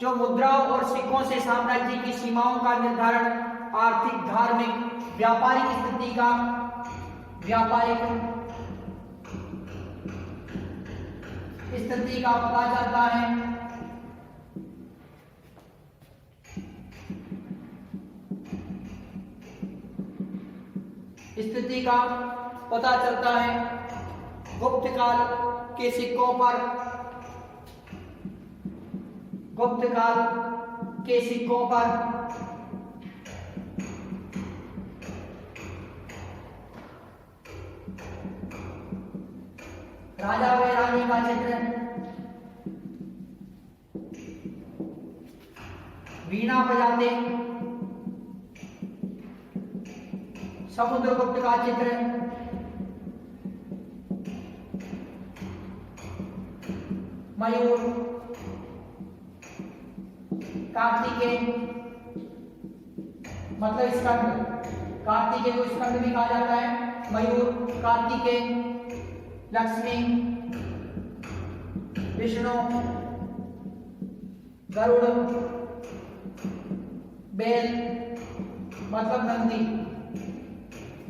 जो मुद्राओं और सिक्कों से साम्राज्य की सीमाओं का निर्धारण, आर्थिक, धार्मिक, व्यापारिक स्थिति का पता चलता है। स्थिति का पता चलता है। गुप्त काल के सिक्कों पर राजा व रानी का चित्र, वीणा बजाते समुद्रगुप्त का चित्र, मयूर, कार्तिकेय मतलब स्कंद, कार्तिकेय को स्कंद भी कहा जाता है। मयूर, कार्तिकेय, लक्ष्मी, विष्णु, गरुड़, बेल मतलब नंदी,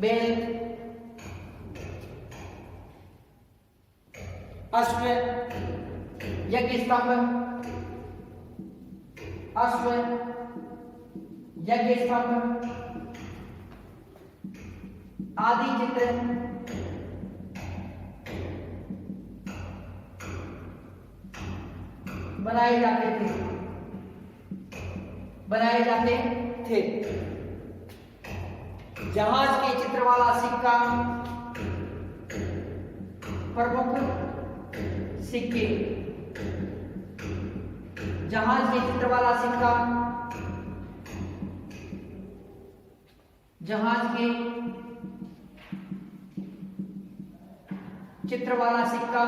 बेल, अश्व, यज्ञ स्तंभ, आदि चित्र बनाए जाते थे। जहाज के चित्र वाला सिक्का, प्रमुख सिक्के, जहाज के चित्र वाला सिक्का, जहाज के चित्र वाला सिक्का,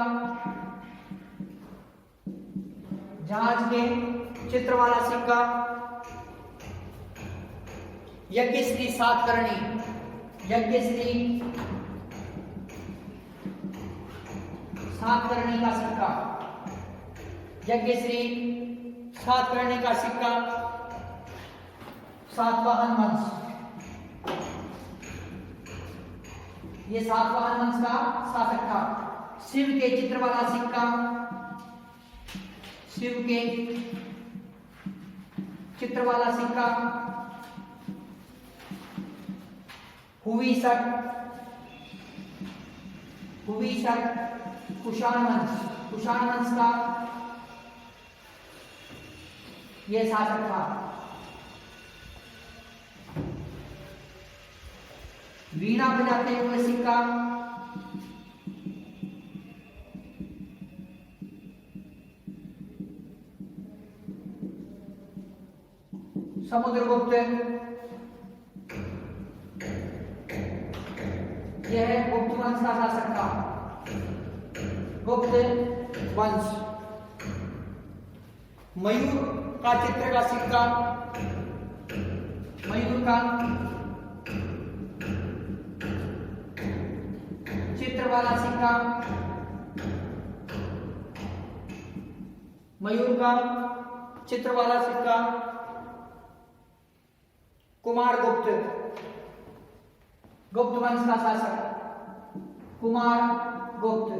जहाज के चित्र वाला सिक्का, यज्ञश्री सातकर्णी, यज्ञश्री सातकर्णी का सिक्का, यज्ञश्री सातकर्णी का सिक्का, सातवाहन वंश, ये सातवाहन वंश का शासक था। शिव के चित्र वाला सिक्का, शिव के चित्र वाला सिक्का, हुवीसक कुषाण वंश का यह शासक था। वीणा बजाते हुए सिक्का, समुद्रगुप्त, यह है गुप्त वंश का शासक था, गुप्त वंश। मयूर का चित्र का सिक्का, मयूर का चित्र वाला सिक्का, मयूर का चित्र वाला सिक्का, कुमारगुप्त, गुप्त वंश का शासक, कुमारगुप्त,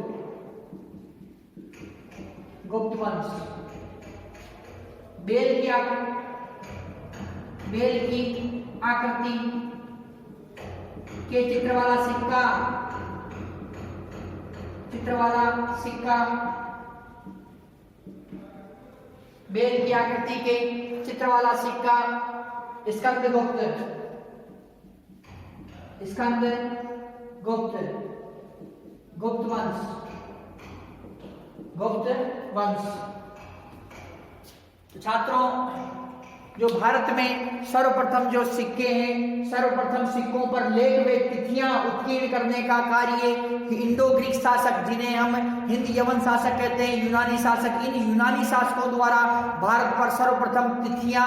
गुप्त वंश। बेल की आकृति के चित्र वाला सिक्का, बेल की आकृति के चित्र वाला सिक्का, स्कंदगुप्त, गुप्त वंश। तो छात्रों, जो भारत में सर्वप्रथम जो सिक्के हैं, सर्वप्रथम सिक्कों पर लेख व तिथियां उत्कीर्ण करने का कार्य इंडो ग्रीक शासक, जिन्हें हम हिंद यवन शासक कहते हैं, यूनानी शासक, इन यूनानी शासकों द्वारा भारत पर सर्वप्रथम तिथियां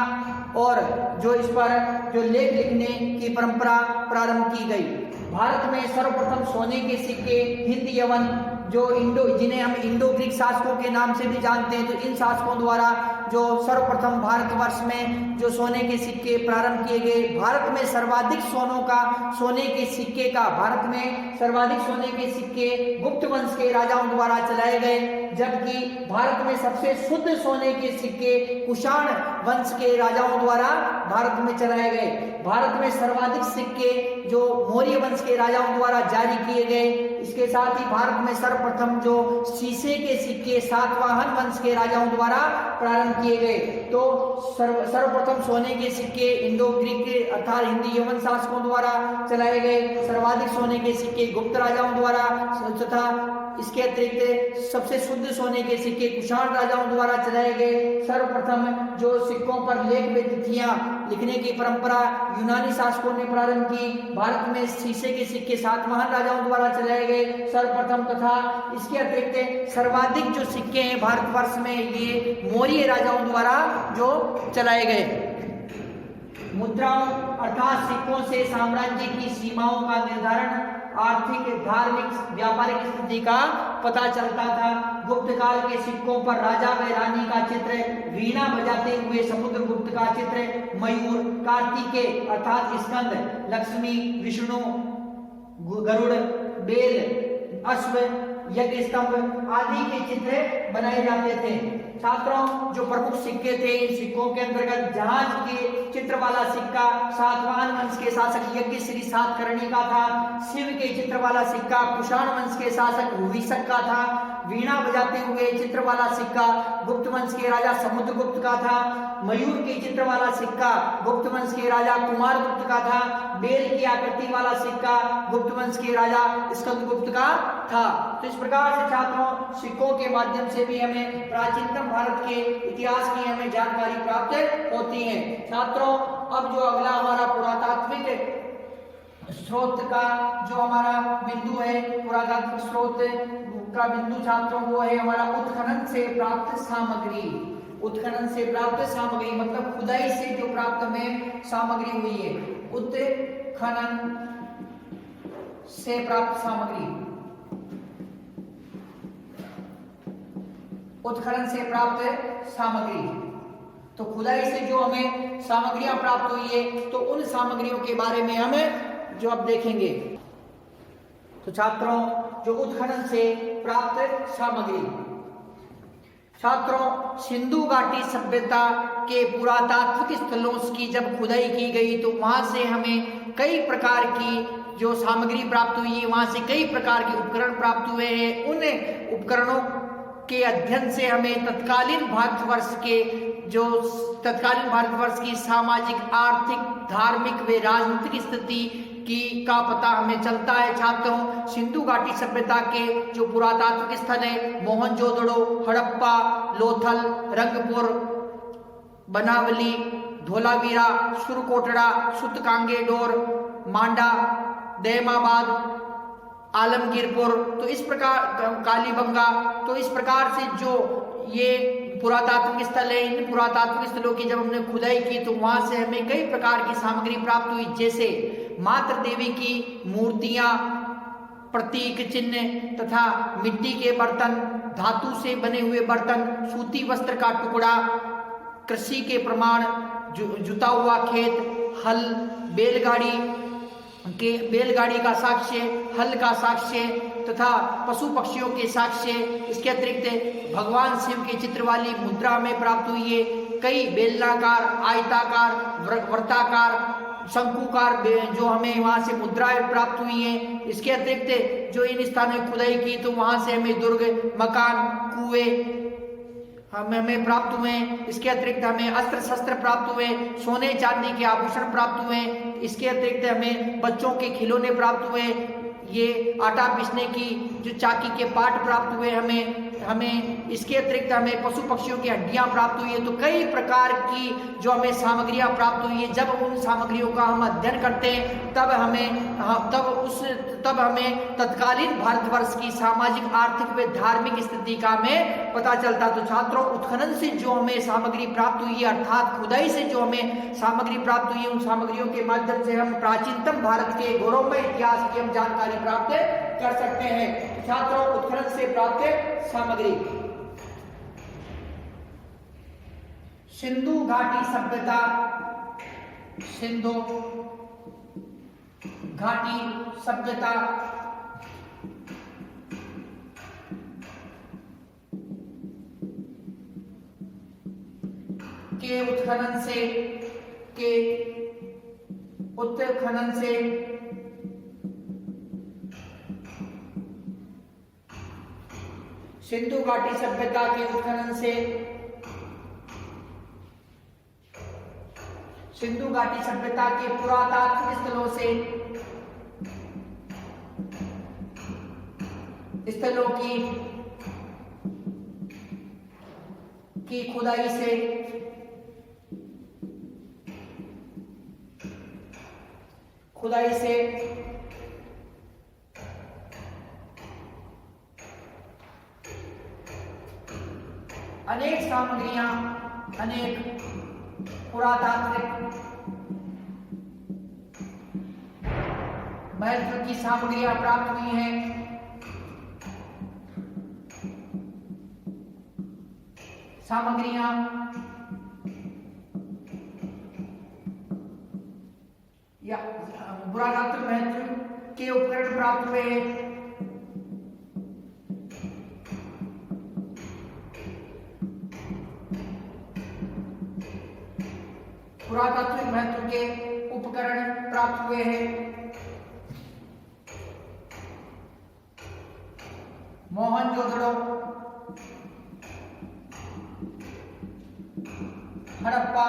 और जो इस पर जो लेख लिखने की परंपरा प्रारंभ की गई। भारत में सर्वप्रथम सोने के सिक्के हिंद यवन जिन्हें हम इंडो ग्रीक शासकों के नाम से भी जानते हैं, तो इन शासकों द्वारा जो सर्वप्रथम भारतवर्ष में जो सोने के सिक्के प्रारंभ किए गए। भारत में सर्वाधिक सोने के सिक्के का भारत में सर्वाधिक सोने के सिक्के गुप्त वंश के राजाओं द्वारा चलाए गए, जबकि भारत में सबसे शुद्ध सोने के सिक्के कुषाण वंश के राजाओं द्वारा भारत में चलाए गए। भारत में सर्वाधिक सिक्के जो मौर्य वंश के राजाओं द्वारा जारी किए गए। इसके साथ ही भारत में सर्वप्रथम जो शीशे के सिक्के सातवाहन वंश के राजाओं द्वारा प्रारंभ किए गए। तो सर्वप्रथम सोने के सिक्के इंडो ग्रीक अर्थात हिंदी यवन शासकों द्वारा चलाए गए। सर्वाधिक सोने के सिक्के गुप्त राजाओं द्वारा तथा इसके अतिरिक्त सबसे शुद्ध सोने के सिक्के कुषाण राजाओं द्वारा चलाए गए। सर्वप्रथम जो सिक्कों पर लेख व तिथियां लिखने की परंपरा यूनानी शासकों ने प्रारंभ की। भारत में शीशे के सिक्के सातवाहन राजाओं द्वारा चलाए गए सर्वप्रथम, तथा इसके अतिरिक्त सर्वाधिक जो सिक्के हैं भारतवर्ष में ये मौर्य राजाओं द्वारा जो चलाए गए। मुद्राओं अर्थात सिक्कों से साम्राज्य की सीमाओं का निर्धारण, आर्थिक, धार्मिक, व्यापारिक स्थिति का पता चलता था। गुप्त काल के सिक्कों पर राजा व रानी का चित्र, वीणा बजाते हुए समुद्रगुप्त का चित्र, मयूर, कार्तिकेय अर्थात स्कंद, लक्ष्मी, विष्णु, गरुड़, बेल, अश्व, यज्ञ स्तंभ आदि के चित्र बनाए जाते थे। छात्रों, जो प्रमुख सिक्के थे इन सिक्कों के अंतर्गत जहाज के चित्र वाला सिक्का सातवाहन वंश के शासक यज्ञ श्री सातकर्णी का था। शिव के चित्र वाला सिक्का कुषाण वंश के शासक हुविसक का था। वीणा बजाते हुए चित्र वाला सिक्का गुप्त वंश के राजा समुद्रगुप्त का था। मयूर के चित्र वाला सिक्का गुप्त वंश के राजा कुमारगुप्त का था। बेल की आकृति वाला सिक्का गुप्त वंश के राजा स्कंदगुप्त का था। तो इस प्रकार से छात्रों सिक्कों के माध्यम से भी हमें प्राचीनतम भारत के इतिहास की हमें जानकारी प्राप्त होती है। छात्रों, अब जो अगला हमारा पुरातात्विक स्रोत का जो हमारा बिंदु है, पुरातात्विक स्रोत का बिंदु छात्रों वो है हमारा उत्खनन से प्राप्त सामग्री। उत्खनन से प्राप्त सामग्री मतलब खुदाई से जो प्राप्त हमें सामग्री हुई है, उत्खनन से प्राप्त सामग्री, उत्खनन से प्राप्त सामग्री। तो खुदाई से जो हमें सामग्रियां प्राप्त हुई है, तो उन सामग्रियों के बारे में हम जो अब देखेंगे। तो छात्रों, जो उत्खनन से प्राप्त सामग्री, छात्रों सिंधु घाटी सभ्यता के पुरातात्विक स्थलों की जब खुदाई की गई तो वहां से हमें कई प्रकार की जो सामग्री प्राप्त हुई है, वहां से कई प्रकार के उपकरण प्राप्त हुए हैं। उन उपकरणों के अध्ययन से हमें तत्कालीन भारतवर्ष की सामाजिक, आर्थिक, धार्मिक व राजनीतिक स्थिति का पता हमें चलता है। छात्रों, सिंधु घाटी सभ्यता के जो पुरातात्विक स्थल है मोहनजोदड़ो, हड़प्पा, लोथल, रंगपुर, बनावली, धोलावीरा, सुरकोटड़ा, सुतकांगेडोर, मांडा, दैमाबाद, आलमगीरपुर, तो इस प्रकार कालीबंगा, तो इस प्रकार से जो ये पुरातात्विक स्थल है, इन पुरातात्विक स्थलों की जब हमने खुदाई की तो वहां से हमें कई प्रकार की सामग्री प्राप्त हुई, जैसे मातृ देवी की मूर्तियां, प्रतीक चिन्ह तथा मिट्टी के बर्तन, धातु से बने हुए बर्तन, सूती वस्त्र का टुकड़ा, कृषि के प्रमाण, जुता हुआ खेत, हल, बैलगाड़ी का साक्ष्य, हल का साक्ष्य तथा पशु पक्षियों के साक्ष्य। इसके अतिरिक्त भगवान शिव के चित्र वाली मुद्रा में प्राप्त हुई है। कई बेलनाकार, आयताकार, वृत्ताकार, शंकुकार जो हमें वहां से मुद्राएं प्राप्त हुई हैं। इसके अतिरिक्त जो इन स्थानों की खुदाई की तो वहां से हमें दुर्ग, मकान, कुएं हमें प्राप्त हुए। इसके अतिरिक्त हमें अस्त्र शस्त्र प्राप्त हुए, सोने चांदी के आभूषण प्राप्त हुए। इसके अतिरिक्त हमें बच्चों के खिलौने प्राप्त हुए, ये आटा पीसने की जो चाकी के पार्ट प्राप्त हुए हमें इसके अतिरिक्त हमें पशु पक्षियों की हड्डियां प्राप्त हुई है। तो कई प्रकार की जो हमें सामग्रियां प्राप्त हुई है। जब उन सामग्रियों का हम अध्ययन करते हैं तब हमें तत्कालीन भारतवर्ष की सामाजिक, आर्थिक व धार्मिक स्थिति का हमें पता चलता। तो छात्रों, उत्खनन से जो हमें सामग्री प्राप्त हुई है अर्थात खुदाई से जो हमें सामग्री प्राप्त हुई है, उन सामग्रियों के माध्यम से हम प्राचीनतम भारत के गौरवमय इतिहास की हम जानकारी प्राप्त कर सकते हैं। छात्रों उत्खनन से प्राप्त सामग्री। सिंधु घाटी सभ्यता, सिंधु घाटी सभ्यता के उत्खनन से सिंधु घाटी सभ्यता के उत्खनन से सिंधु घाटी सभ्यता के पुरातात्विक स्थलों की खुदाई से अनेक सामग्रियां, अनेक पुरातात्विक महत्व की सामग्रियां प्राप्त हुई हैं। सामग्रियां या पुरातात्विक महत्व के उपकरण प्राप्त हुए हैं। पुरातात्विक महत्व के उपकरण प्राप्त हुए हैं। मोहनजोदड़ो, हड़प्पा,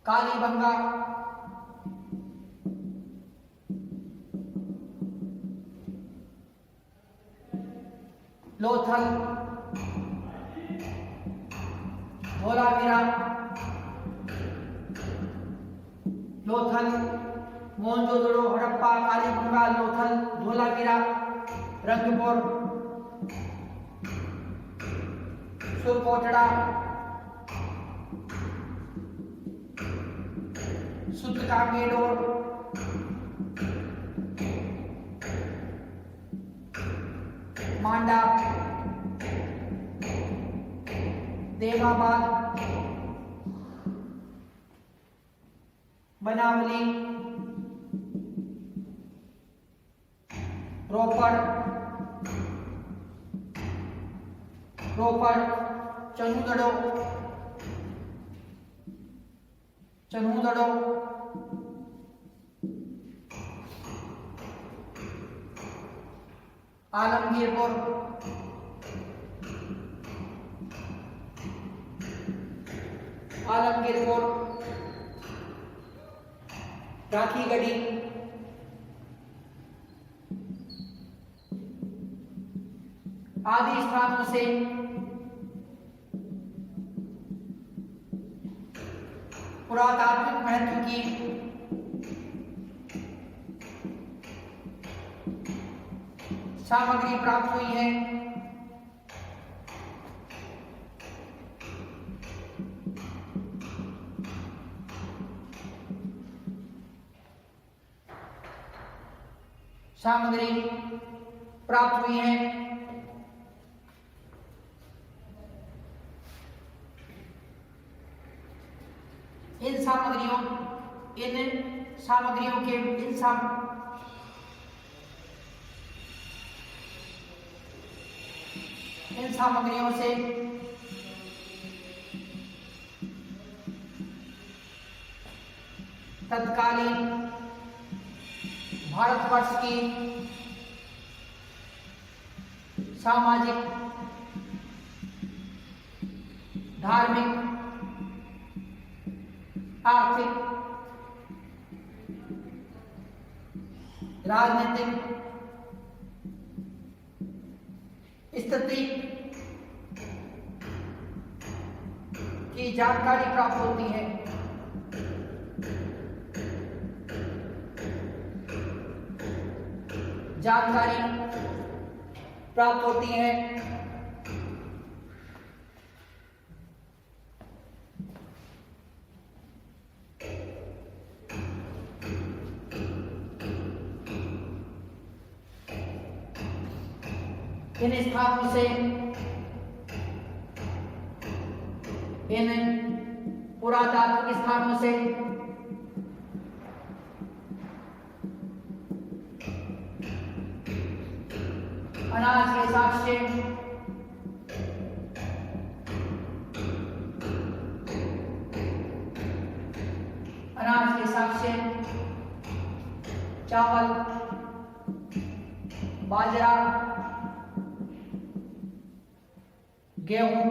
कालीबंगा, लोथल, धोलावीरा, लोथल, मोहनजोदड़ो, हड़प्पा, कालीबंगा, लोथल, धोलावीरा, रंगपुर, सुरकोटड़ा, सुतकांगेडोर, मांडा, देवाबाद, बनावली, रोपड़, चनूदड़ो, आलमगीरपुर, राखीगढ़ी, आदि स्थानों से पुरातात्विक महत्व की सामग्री प्राप्त हुई है। सामग्री प्राप्त हुई है। इन सामग्रियों से तत्कालीन भारतवर्ष की सामाजिक, धार्मिक, आर्थिक, राजनीतिक स्थिति की जानकारी प्राप्त होती है। इन स्थानों से, इन पुरातात्विक स्थानों से अनाज के साक्ष्य, अनाज के साक्ष्य, चावल, बाजरा, गेहूं,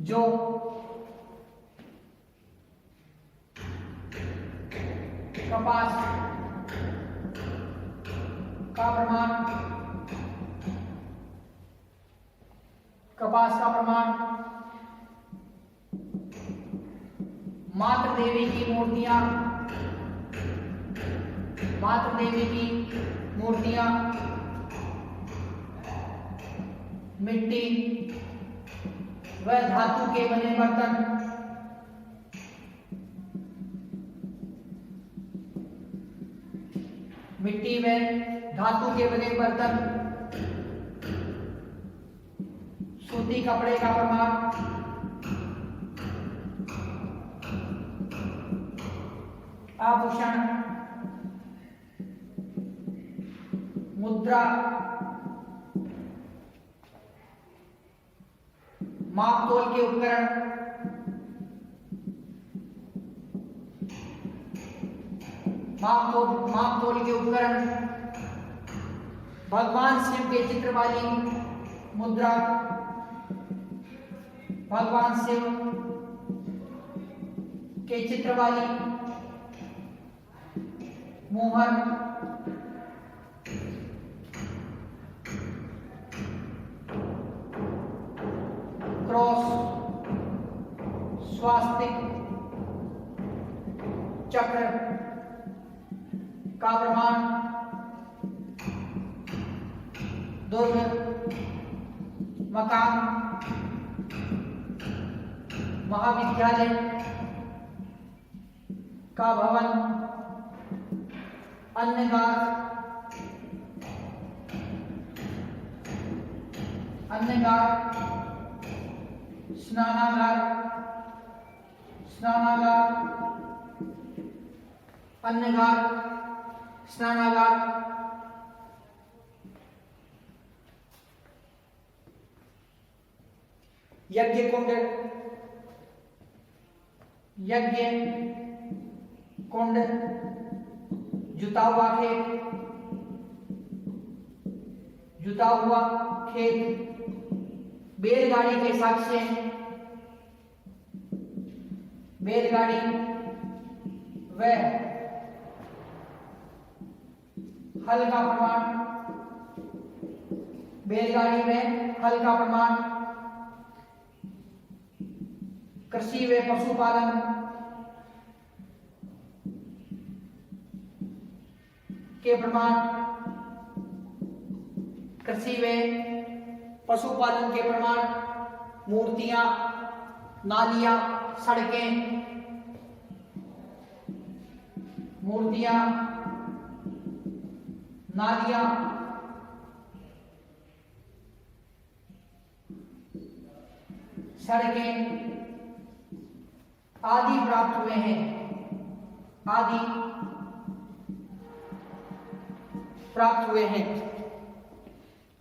जौ, कपास का प्रमाण, कपास का प्रमाण, मातृ देवी की मूर्तियां, मातृ देवी की मूर्तियां, मिट्टी व धातु के बने बर्तन, मिट्टी व धातु के बने बर्तन, सूती कपड़े का प्रमाण, आभूषण, मुद्रा, मापतोल के उपकरण, मापतोल के उपकरण, भगवान शिव के चित्र वाली मुद्रा, भगवान शिव के चित्र वाली मोहर, क्रॉस, स्वास्तिक, चक्र का प्रमाण, दुर्ग, मकान, महाविद्यालय का भवन, अन्नगार, अन्नगार, स्नानागार, स्नानागार, अन्नगार, स्नानागार, यज्ञ कुंड, यज्ञ कुंड, जुता हुआ खेत, जुता हुआ खेत, बैलगाड़ी के साक्ष्य, बैलगाड़ी व हल का प्रमाण, बैलगाड़ी में हल का प्रमाण, कृषि व पशुपालन के प्रमाण, कृषि व पशुपालन के प्रमाण, मूर्तियां, नालियां, सड़कें, मूर्तियां, नालियां, सड़कें आदि प्राप्त हुए हैं, आदि प्राप्त हुए हैं,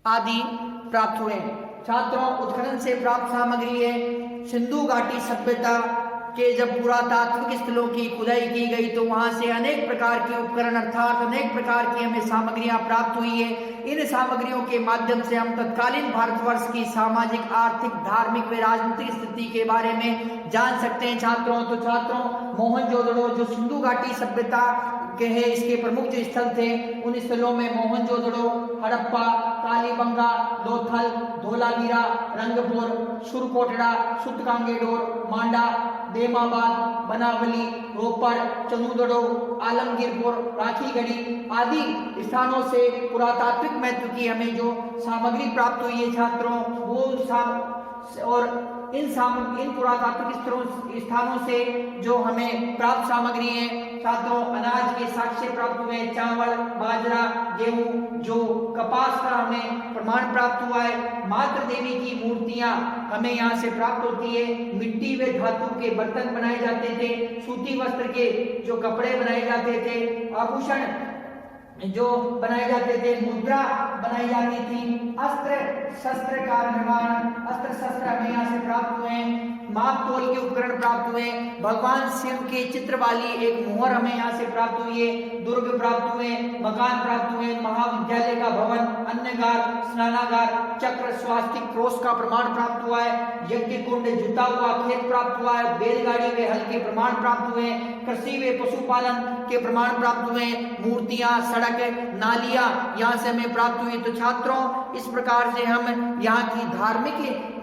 आदि प्राप्त हुए। छात्रों, उत्खनन से प्राप्त सामग्री है सिंधु घाटी सभ्यता के जब पुरातात्विक स्थलों की खुदाई की गई तो वहां से अनेक प्रकार के उपकरण अर्थात अनेक प्रकार की हमें सामग्रियां प्राप्त हुई है। इन सामग्रियों के माध्यम से हम तत्कालीन भारतवर्ष की सामाजिक, आर्थिक, धार्मिक व राजनीतिक स्थिति के बारे में जान सकते हैं। छात्रों, तो छात्रों, मोहनजोदड़ो जो सिंधु घाटी सभ्यता के हैं, इसके प्रमुख जो स्थल थे उन स्थलों में मोहनजोदड़ो, हड़प्पा, कालीबंगा, लोथल, धोलावीरा, रंगपुर, सुरकोटड़ा, सुतकांगेडोर, मांडा, देमाबाद, बनावली, रोपड़, चंदूदड़ो, आलमगीरपुर, राखीगढ़ी आदि स्थानों से पुरातात्विक महत्व की हमें जो सामग्री प्राप्त हुई है छात्रों, वो और इन पुरातात्विक स्थानों से जो हमें प्राप्त सामग्री है छात्रों, अनाज के साक्ष्य प्राप्त हुए, चावल, बाजरा, गेहूं, जो कपास का हमें प्रमाण प्राप्त हुआ है। मातृ देवी की मूर्तियां हमें यहाँ से प्राप्त होती है। मिट्टी व धातु के बर्तन बनाए जाते थे, सूती वस्त्र के जो कपड़े बनाए जाते थे, आभूषण जो बनाए जाते थे, मुद्रा बनाई जाती थी, अस्त्र शस्त्र का निर्माण, अस्त्र शस्त्र हमें यहाँ से प्राप्त हुए, माप तोल के उपकरण प्राप्त हुए, भगवान शिव के चित्र वाली एक मोहर हमें यहाँ से प्राप्त हुई है, दुर्ग प्राप्त हुए, मकान प्राप्त हुए, महाविद्यालय का भवन, अन्नगार, स्नानागार, चक्र, स्वास्तिक, क्रोस का प्रमाण प्राप्त हुआ है, यज्ञ कुंड, जुता हुआ खेत प्राप्त हुआ है, बैलगाड़ी व हल के प्रमाण प्राप्त हुए, कृषि व पशुपालन के प्रमाण प्राप्त हुए, मूर्तियां, सड़क, नालियां यहाँ से हमें प्राप्त हुई। तो छात्रों, इस प्रकार से हम यहाँ की धार्मिक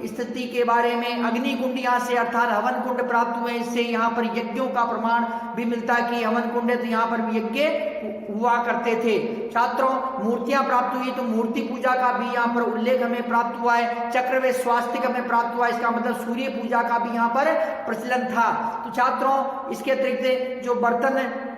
स्थिति के बारे में, अग्नि कुंड यहाँ से अर्थात हवन कुंड प्राप्त हुए, इससे यहाँ पर यज्ञों का प्रमाण भी मिलता है कि हवन कुंड है तो यहाँ पर भी यज्ञ हुआ करते थे। छात्रों, मूर्तियां प्राप्त हुई तो मूर्ति पूजा का भी यहाँ पर उल्लेख हमें प्राप्त हुआ है, चक्र व स्वास्तिक हमें प्राप्त हुआ है, इसका मतलब सूर्य पूजा का भी यहाँ पर प्रचलन था। तो छात्रों, इसके अतिरिक्त जो बर्तन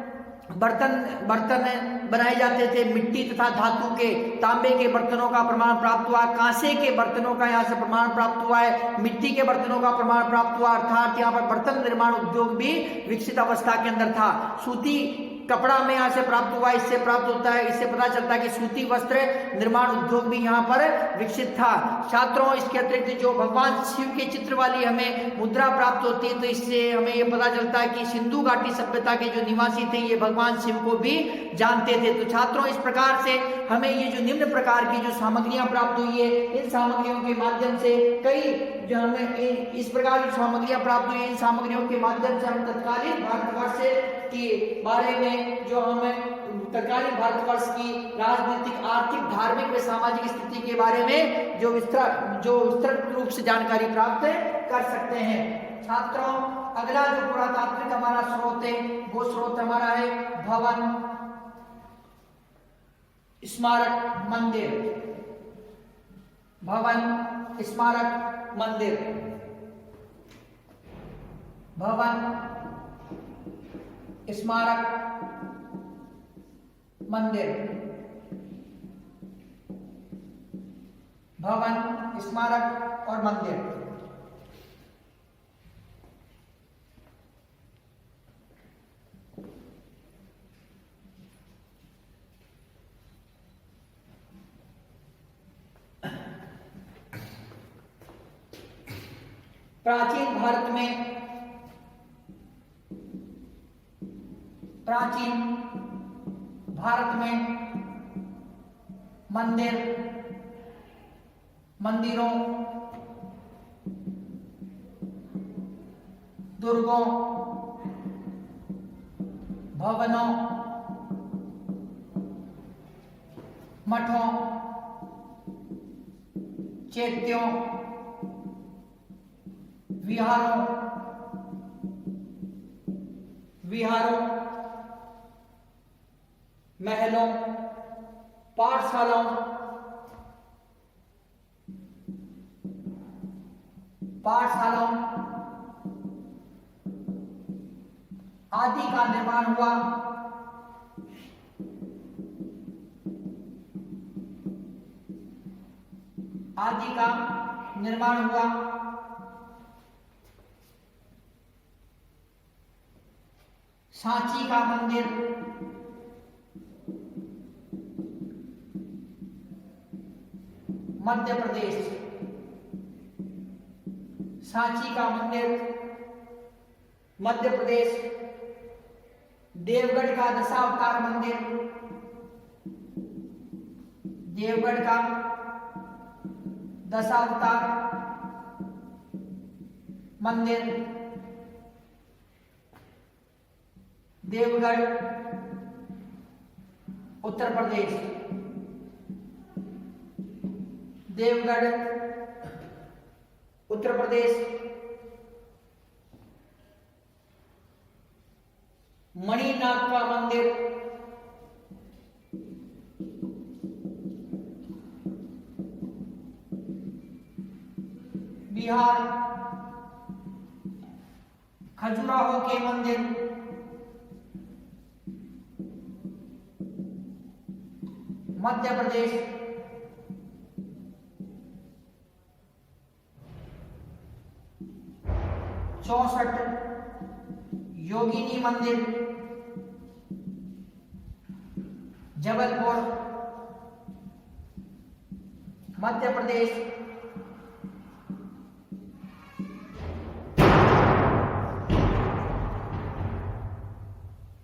बनाए जाते थे मिट्टी तथा धातु के, तांबे के बर्तनों का प्रमाण प्राप्त हुआ, कांसे के बर्तनों का यहाँ से प्रमाण प्राप्त हुआ है, मिट्टी के बर्तनों का प्रमाण प्राप्त हुआ, अर्थात यहाँ पर बर्तन निर्माण उद्योग भी विकसित अवस्था के अंदर था। सूती कपड़ा में यहाँ से प्राप्त हुआ, इससे प्राप्त होता है, इससे पता चलता है कि सूती वस्त्र निर्माण उद्योग भी यहाँ पर विकसित था। छात्रों, इसके अतिरिक्त जो भगवान शिव के चित्र वाली हमें मुद्रा प्राप्त होती है तो इससे हमें ये पता चलता है कि सिंधु घाटी सभ्यता के जो निवासी थे ये भगवान शिव को भी जानते थे। तो छात्रों, इस प्रकार से हमें ये जो निम्न प्रकार की जो सामग्रियां प्राप्त हुई है, इन सामग्रियों के माध्यम से कई जो हमें इस प्रकार की सामग्रियां प्राप्त हुई, इन सामग्रियों के माध्यम से हम तत्कालीन भारतवर्ष के बारे में, जो हमें तत्कालीन भारतवर्ष की राजनीतिक, आर्थिक, धार्मिक व सामाजिक स्थिति के बारे में जो विस्तृत रूप से जानकारी प्राप्त कर सकते हैं। छात्रों, अगला जो पुरातात्विक हमारा स्रोत है वो स्रोत हमारा है भवन, स्मारक, मंदिर। भवन, स्मारक, मंदिर। भवन, स्मारक, मंदिर। भवन, स्मारक और मंदिर। प्राचीन भारत में मंदिरों, दुर्गों, भवनों, मठों, चैत्यों, विहारों, महलों, पाठशालाओं आदि का निर्माण हुआ। सांची का मंदिर, मध्य प्रदेश। सांची का मंदिर, मध्य प्रदेश। देवगढ़ का दशावतार मंदिर, देवगढ़ का दशावतार मंदिर, देवगढ़, उत्तर प्रदेश। देवगढ़, उत्तर प्रदेश। मणिनाथ का मंदिर, बिहार खजुराहो के मंदिर, मध्य प्रदेश चौसठ योगिनी मंदिर, जबलपुर मध्य प्रदेश,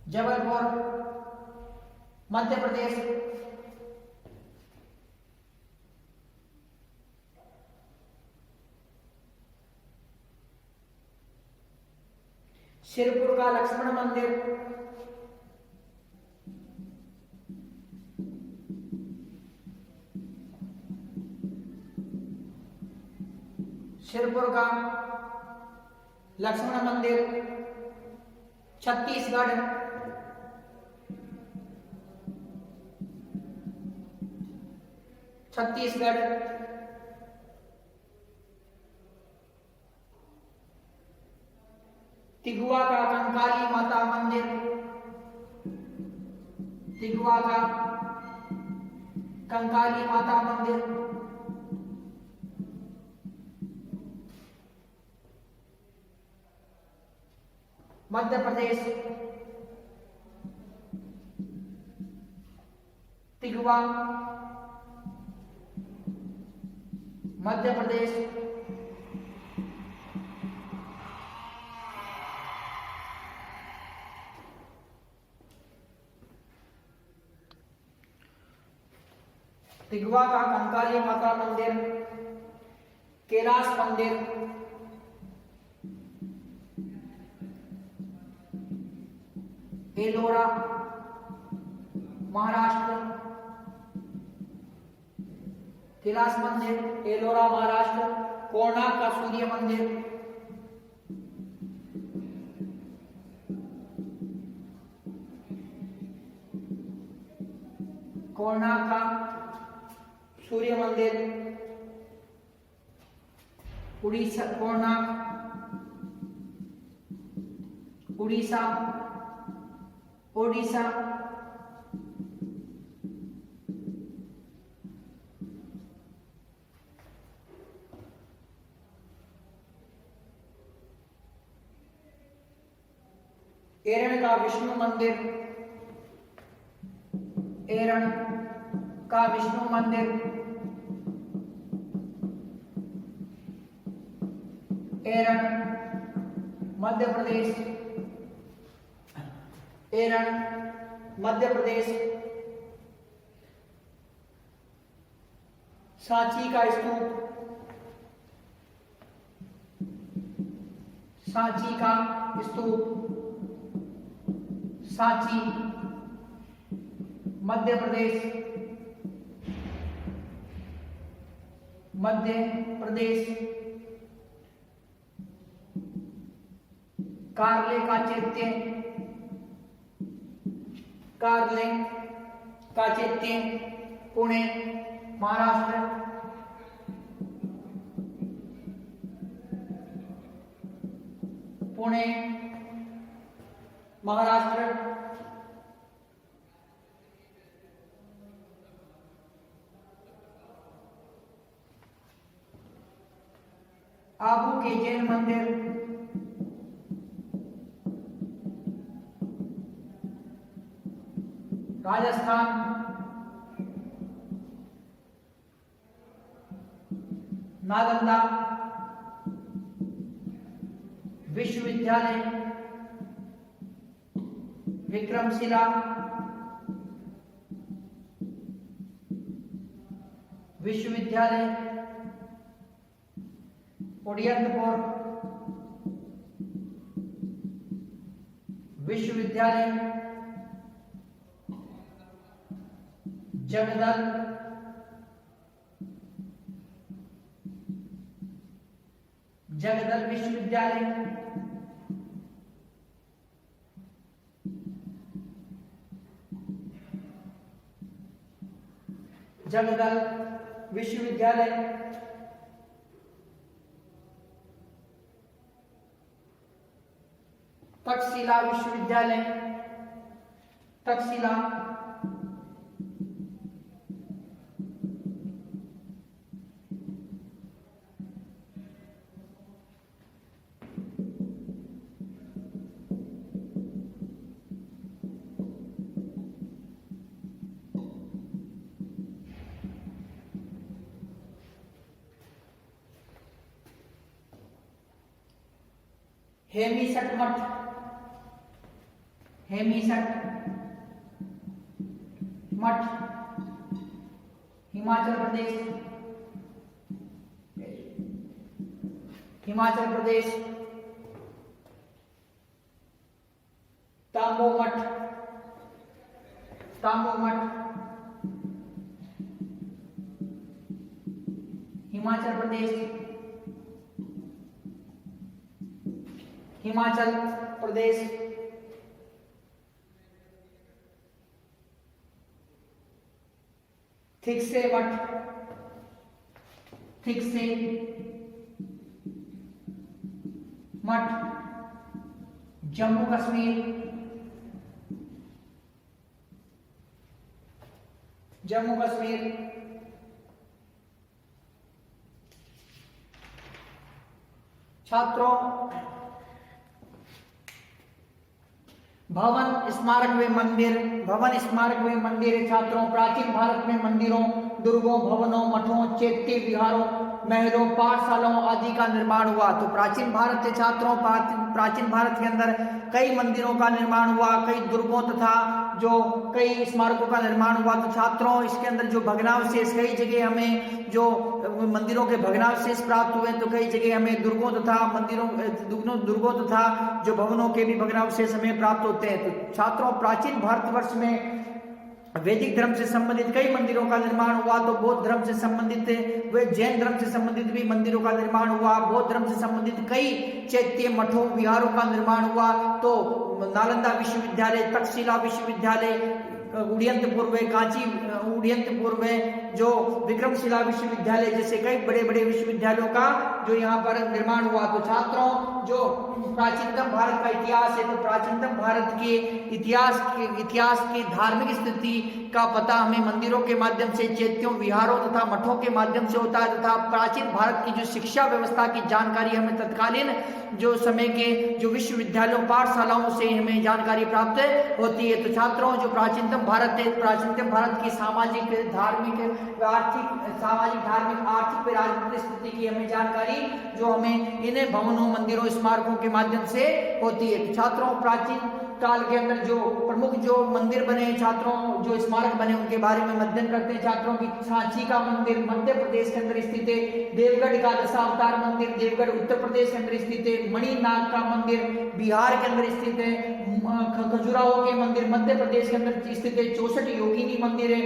जबलपुर मध्य प्रदेश, शिरपुर का लक्ष्मण मंदिर, शिरपुर का लक्ष्मण मंदिर, छत्तीसगढ़, छत्तीसगढ़, तिगुआ का कंकाली माता मंदिर, तिगुआ का कंकाली माता मंदिर, मध्य प्रदेश, तिगुआ मध्य प्रदेश, तिगवा का कंकाली माता मंदिर, कैलाश मंदिर, एलोरा महाराष्ट्र, कैलाश मंदिर एलोरा महाराष्ट्र, कोणार्क का सूर्य मंदिर, कोणार्क का सूर्य मंदिर, उड़ीसा, कोणार्क उड़ीसा, ओडिशा, एरन का विष्णु मंदिर, एरन का विष्णु मंदिर, एरन मध्य प्रदेश, एरन मध्य प्रदेश, सांची का स्तूप, सांची का स्तूप, सांची मध्य प्रदेश, मध्य प्रदेश, कार्ले का चैत्य, कार्ले का चैत्य पुणे महाराष्ट्र, पुणे महाराष्ट्र, आबू के जैन मंदिर, राजस्थान, नालंदा विश्वविद्यालय, विक्रमशिला विश्वविद्यालय, ओडियंतपुर विश्वविद्यालय, जगदल जगदल विश्वविद्यालय, जगदल विश्वविद्यालय, तक्षशिला विश्वविद्यालय, तक्षशिला हेमीसट मठ, हेमीसट मठ हिमाचल प्रदेश, हिमाचल प्रदेश। तांबो मठ, तांबो मठ हिमाचल प्रदेश, हिमाचल प्रदेश। थिकसे मठ, थिकसे मठ जम्मू कश्मीर, जम्मू कश्मीर। छात्रों, भवन स्मारक व मंदिर, भवन स्मारक व मंदिर छात्रों प्राचीन भारत में मंदिरों, दुर्गों, भवनों, मठों, चैत्य विहारों, महलों, पाठशालाओं आदि का निर्माण हुआ। तो प्राचीन भारत के छात्रों, प्राचीन भारत के अंदर कई मंदिरों का निर्माण हुआ, कई दुर्गों तथा जो कई स्मारकों का निर्माण हुआ। तो छात्रों इसके अंदर जो भग्नावशेष, कई जगह हमें जो मंदिरों के भग्नावशेष प्राप्त हुए, तो कई जगह हमें दुर्गों तथा मंदिरों, दुर्गों तथा जो भवनों के भी भग्नावशेष हमें प्राप्त होते हैं। तो छात्रों प्राचीन भारतवर्ष में वैदिक धर्म से संबंधित कई मंदिरों का निर्माण हुआ। तो बौद्ध धर्म से संबंधित व जैन धर्म से संबंधित भी मंदिरों का निर्माण हुआ। बौद्ध धर्म से संबंधित कई चैत्य मठों, विहारों का निर्माण हुआ। तो नालंदा विश्वविद्यालय, तक्षशिला विश्वविद्यालय, उड़ियंतपुर व कांची, उड़ियंतपुर व जो विक्रमशिला विश्वविद्यालय जैसे कई बड़े बड़े विश्वविद्यालयों का जो यहाँ पर निर्माण हुआ। तो छात्रों जो प्राचीनतम भारत का इतिहास है, तो प्राचीनतम भारत के इतिहास की धार्मिक स्थिति का पता हमें मंदिरों के माध्यम से, चैत्यों, विहारों तथा मठों के माध्यम से होता है। तथा प्राचीन भारत की जो शिक्षा व्यवस्था की जानकारी हमें तत्कालीन जो समय के जो विश्वविद्यालयों, पाठशालाओं से हमें जानकारी प्राप्त होती है। तो छात्रों जो प्राचीनतम भारत है, प्राचीनतम भारत की सामाजिक, धार्मिक, आर्थिक व राजनीतिक स्थिति की हमें जानकारी जो हमें इन भवनों, मंदिरों, स्मारकों के माध्यम से होती है। तो छात्रों प्राचीन काल के अंदर जो प्रमुख जो मंदिर बने, छात्रों जो स्मारक बने, उनके बारे में अध्ययन करते हैं। छात्रों की सांची का मंदिर मध्य प्रदेश के अंदर स्थित है। देवगढ़ का दशावतार मंदिर देवगढ़ उत्तर प्रदेश के अंदर स्थित है। मणिनाग का मंदिर बिहार के अंदर स्थित है। खजुराहो के मंदिर मध्य प्रदेश के अंदर स्थित है। 64 योगिनी मंदिर है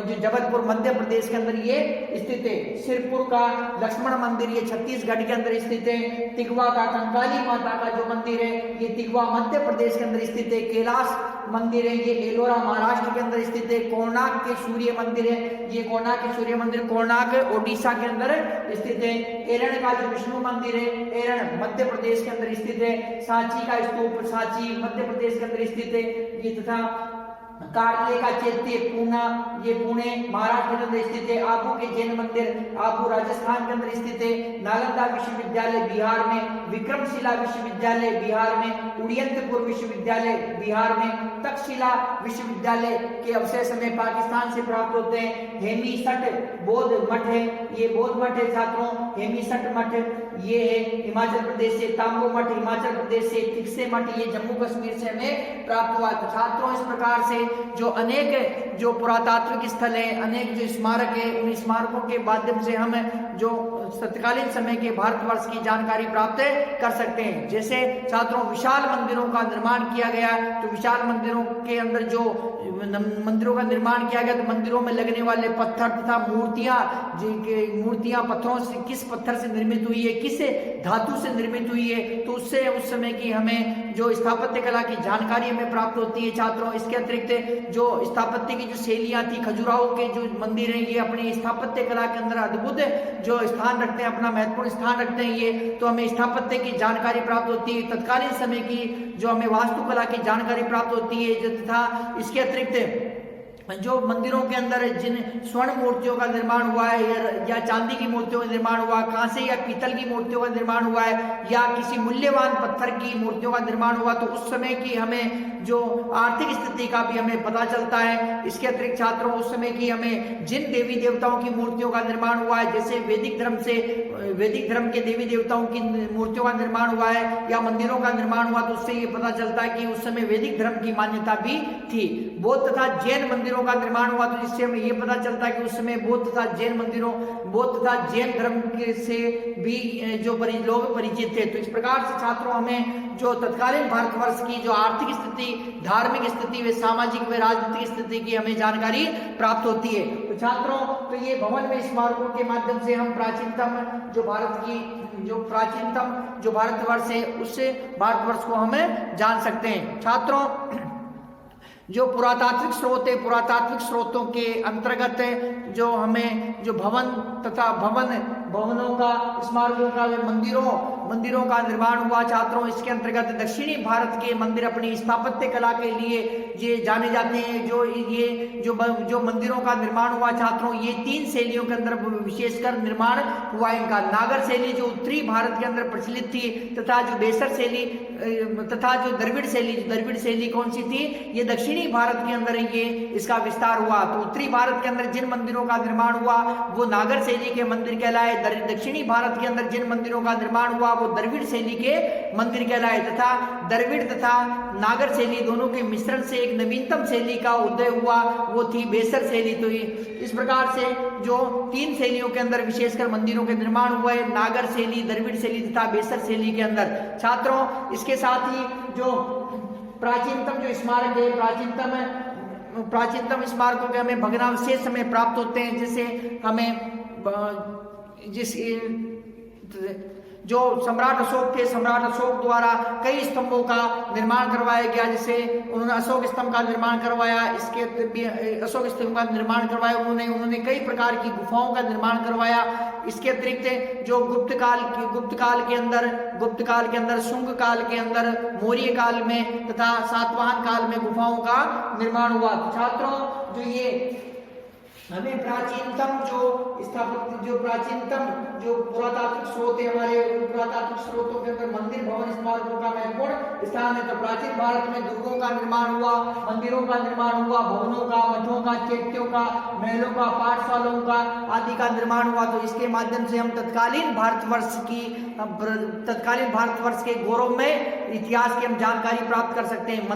जो जबलपुर मध्य प्रदेश के अंदर ये स्थित है। सिरपुर का लक्ष्मण मंदिर ये छत्तीसगढ़ के अंदर स्थित है। तिगवा का कंकाली माता का जो मंदिर है ये तिगवा मध्य प्रदेश के अंदर स्थित है। कैलाश मंदिर है ये एलोरा महाराष्ट्र के अंदर स्थित है। कोणार्क के सूर्य मंदिर है ये कोणार्क के सूर्य मंदिर कोणार्क ओडिशा के अंदर स्थित है। एरण का जो विष्णु मंदिर है एरण मध्य प्रदेश के अंदर स्थित है। सांची का स्तूप सांची मध्य प्रदेश के अंदर स्थित है ये। तथा कार्ले का चैत्य पूना ये पुणे महाराष्ट्र के अंदर स्थित है। आबू के जैन मंदिर आबू राजस्थान के अंदर स्थित है। नालंदा विश्वविद्यालय बिहार में, विक्रमशिला विश्वविद्यालय बिहार में, उड़ियंतपुर विश्वविद्यालय बिहार में, तक्षशिला विश्वविद्यालय के अवशेष हमें पाकिस्तान से प्राप्त होते हैं। हेमीसट बौद्ध मठ है ये बौद्ध मठ है छात्रों। हेमीसट मठ ये है हिमाचल प्रदेश से। तांबो मठ हिमाचल प्रदेश से। थिकसे मठ ये जम्मू कश्मीर से हमें प्राप्त हुआ। तो छात्रों इस प्रकार से जो अनेक जो पुरातात्विक स्थल है, अनेक जो स्मारक है, उन स्मारकों के माध्यम से हम जो तत्कालीन समय के भारतवर्ष की जानकारी प्राप्त कर सकते हैं। जैसे छात्रों विशाल मंदिरों का निर्माण किया गया। तो विशाल मंदिरों के अंदर जो मंदिरों का निर्माण किया गया तो मंदिरों में लगने वाले पत्थर तथा मूर्तियां पत्थरों से किस पत्थर से निर्मित हुई है, किस धातु से निर्मित हुई है, तो उससे उस समय की हमें जो स्थापत्य कला की जानकारी हमें प्राप्त होती है छात्रों। इसके अतिरिक्त जो स्थापत्य की जो शैलियां थी, खजुराहो के जो मंदिर हैं ये अपनी स्थापत्य कला के अंदर अद्भुत जो स्थान रखते हैं, अपना महत्वपूर्ण स्थान रखते हैं ये, तो हमें स्थापत्य की जानकारी प्राप्त होती है। तत्कालीन समय की जो हमें वास्तुकला की जानकारी प्राप्त होती है तथा इसके अतिरिक्त जो मंदिरों के अंदर जिन स्वर्ण मूर्तियों का निर्माण हुआ है या चांदी की मूर्तियों का निर्माण हुआ, कांसे या पीतल की मूर्तियों का निर्माण हुआ है या किसी मूल्यवान पत्थर की मूर्तियों का निर्माण हुआ, तो उस समय की हमें जो आर्थिक स्थिति का भी हमें पता चलता है। इसके अतिरिक्त छात्रों उस समय की हमें जिन देवी देवताओं की मूर्तियों का निर्माण हुआ है, जैसे वैदिक धर्म के देवी देवताओं की मूर्तियों का निर्माण हुआ है या मंदिरों का निर्माण हुआ, तो उससे ये पता चलता है कि उस समय वैदिक धर्म की मान्यता भी थी। बौद्ध तथा जैन मंदिरों का निर्माण हुआ, तो जिससे हमें ये पता चलता है कि उस समय बौद्ध तथा जैन धर्म के से भी जो लोग परिचित थे। तो इस प्रकार से छात्रों हमें जो तत्कालीन भारतवर्ष की जो आर्थिक स्थिति, धार्मिक स्थिति, व सामाजिक व राजनीतिक स्थिति की हमें जानकारी प्राप्त होती है। तो छात्रों तो ये भवन में स्मारकों के माध्यम से हम प्राचीनतम जो भारतवर्ष है उस भारतवर्ष को हमें जान सकते हैं। छात्रों जो पुरातात्विक स्रोत है, पुरातात्विक स्रोतों के अंतर्गत जो हमें जो भवन तथा भवनों का, स्मारकों का, मंदिरों का निर्माण हुआ छात्रों। इसके अंतर्गत दक्षिणी भारत के मंदिर अपनी स्थापत्य कला के लिए ये जाने जाते हैं। जो मंदिरों का निर्माण हुआ छात्रों, ये 3 शैलियों के अंदर विशेषकर निर्माण हुआ इनका। नागर शैली जो उत्तरी भारत के अंदर प्रचलित थी, तथा जो बेसर शैली तथा जो द्रविड़ शैली कौन सी थी, ये दक्षिणी भारत के अंदर ये इसका विस्तार हुआ। तो उत्तरी भारत के अंदर जिन मंदिरों का निर्माण हुआ वो नागर शैली के मंदिर कहलाए, दक्षिणी भारत के अंदर जिन मंदिरों का निर्माण हुआ वो द्रविड़ शैली के मंदिर कहलाए, तथा द्रविड़ तथा नागर शैली दोनों के मिश्रण से एक नवीनतम शैली का उदय हुआ, वो थी बेसर शैली। तो इस प्रकार से जो 3 शैलियों के अंदर विशेषकर मंदिरों के निर्माण हुए, नागर शैली, द्रविड़ शैली तथा बेसर शैली के अंदर छात्रों। इसके साथ ही जो प्राचीनतम जो स्मारक है, प्राचीनतम स्मारकों के हमें भग्नावशेष हमें प्राप्त होते हैं, जिसे हमें जो सम्राट अशोक थे, सम्राट अशोक द्वारा कई स्तंभों का निर्माण करवाया गया, जैसे उन्होंने अशोक स्तंभ का निर्माण करवाया। अशोक स्तंभ का निर्माण करवाया उन्होंने कई प्रकार की गुफाओं का निर्माण करवाया। इसके अतिरिक्त जो गुप्त काल के अंदर, शुंग काल के अंदर, मौर्य काल में तथा सातवाहन काल में गुफाओं का निर्माण हुआ। तो छात्रों जो ये हमें प्राचीनतम जो पुरातात्विक स्रोत है, हमारे पुरातात्विक स्रोतों के अंदर मंदिर, भवन, स्मारकों का महत्वपूर्ण स्थान है। तो प्राचीन भारत में दुर्गों का निर्माण हुआ, मंदिरों का निर्माण हुआ, भवनों का, मठों का, चैत्यों का, महलों का, पाठशालाओं का आदि का निर्माण हुआ। तो इसके माध्यम से हम तत्कालीन भारतवर्ष के गौरवमय इतिहास की हम जानकारी प्राप्त कर सकते हैं।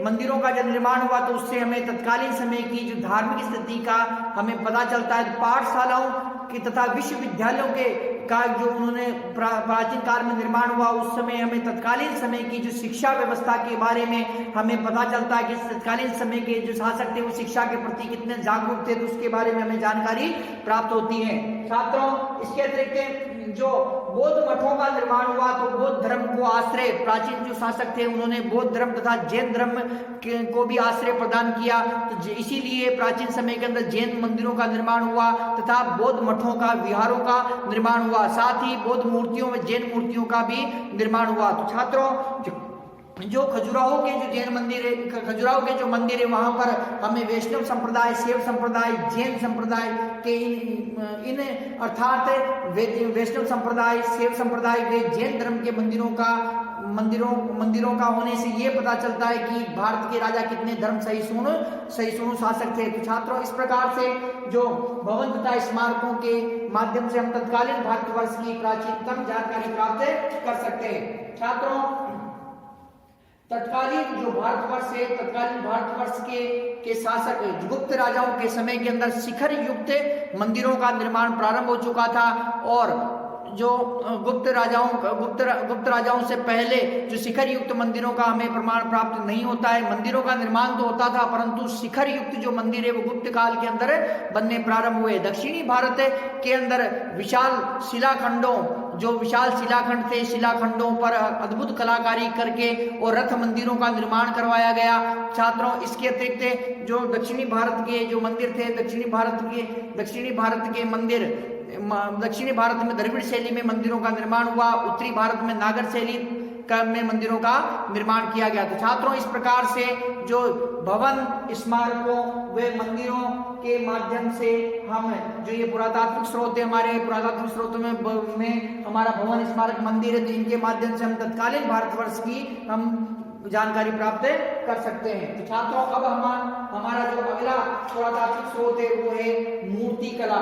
मंदिरों का जब निर्माण हुआ तो उससे हमें तत्कालीन समय की जो धार्मिक स्थिति का हमें पता चलता है। पाठशालाओं की तथा विश्वविद्यालयों के का जो उन्होंने प्राचीन काल में निर्माण हुआ, उस समय हमें तत्कालीन समय की जो शिक्षा व्यवस्था के बारे में हमें पता चलता है कि तत्कालीन समय के जो शासक थे वो शिक्षा के प्रति कितने जागरूक थे, तो उसके बारे में हमें जानकारी प्राप्त होती है। छात्रों इसके अतिरिक्त जो बौद्ध मठों का निर्माण हुआ, तो बौद्ध धर्म को आश्रय, प्राचीन जो शासक थे उन्होंने बौद्ध धर्म तथा जैन धर्म को भी आश्रय प्रदान किया। तो इसीलिए प्राचीन समय के अंदर जैन मंदिरों का निर्माण हुआ तथा बौद्ध मठों का, विहारों का निर्माण हुआ। साथ ही बौद्ध मूर्तियों में जैन मूर्तियों का भी निर्माण हुआ। तो छात्रों जो खजुराहो के जो जैन मंदिर है, खजुराहो के जो मंदिर है, वहां पर हमें वैष्णव संप्रदाय, शैव संप्रदाय, जैन संप्रदाय के इन अर्थात वैष्णव संप्रदाय, शैव संप्रदाय वे जैन धर्म के मंदिरों का होने से ये पता चलता है कि भारत के राजा कितने धर्म सहिष्णु शासक थे। तो छात्रों इस प्रकार से जो भवन तथा स्मारकों के माध्यम से हम तत्कालीन भारतवर्ष की प्राचीनतम जानकारी प्राप्त कर सकते हैं। छात्रों तत्कालीन जो भारतवर्ष है, तत्कालीन भारतवर्ष के शासक गुप्त राजाओं के समय के अंदर शिखर युक्त मंदिरों का निर्माण प्रारंभ हो चुका था, और जो गुप्त राजाओं से पहले जो शिखर युक्त मंदिरों का हमें प्रमाण प्राप्त नहीं होता है। मंदिरों का निर्माण तो होता था, परंतु शिखर युक्त जो मंदिर है वो गुप्त काल के अंदर बनने प्रारंभ हुए। दक्षिणी भारत के अंदर विशाल शिलाखंडों, जो विशाल शिलाखंड थे, शिलाखंडों पर अद्भुत कलाकारी करके और रथ मंदिरों का निर्माण करवाया गया। छात्रों, इसके अतिरिक्त जो दक्षिणी भारत के जो मंदिर थे, दक्षिणी भारत में द्रविड़ शैली में मंदिरों का निर्माण हुआ, उत्तरी भारत में नागर शैली में मंदिरों का निर्माण किया गया। तो छात्रों, इस प्रकार से जो भवन स्मारकों वे मंदिरों के माध्यम से हम जो ये पुरातात्विक स्रोत है, हमारे पुरातात्विक स्रोतों में हमारा भवन स्मारक मंदिर है, तो इनके माध्यम से हम तत्कालीन भारतवर्ष की हम जानकारी प्राप्त कर सकते हैं। तो छात्रों, अब हमारा जो अगला पुरातात्विक स्रोत है वो है मूर्ति कला।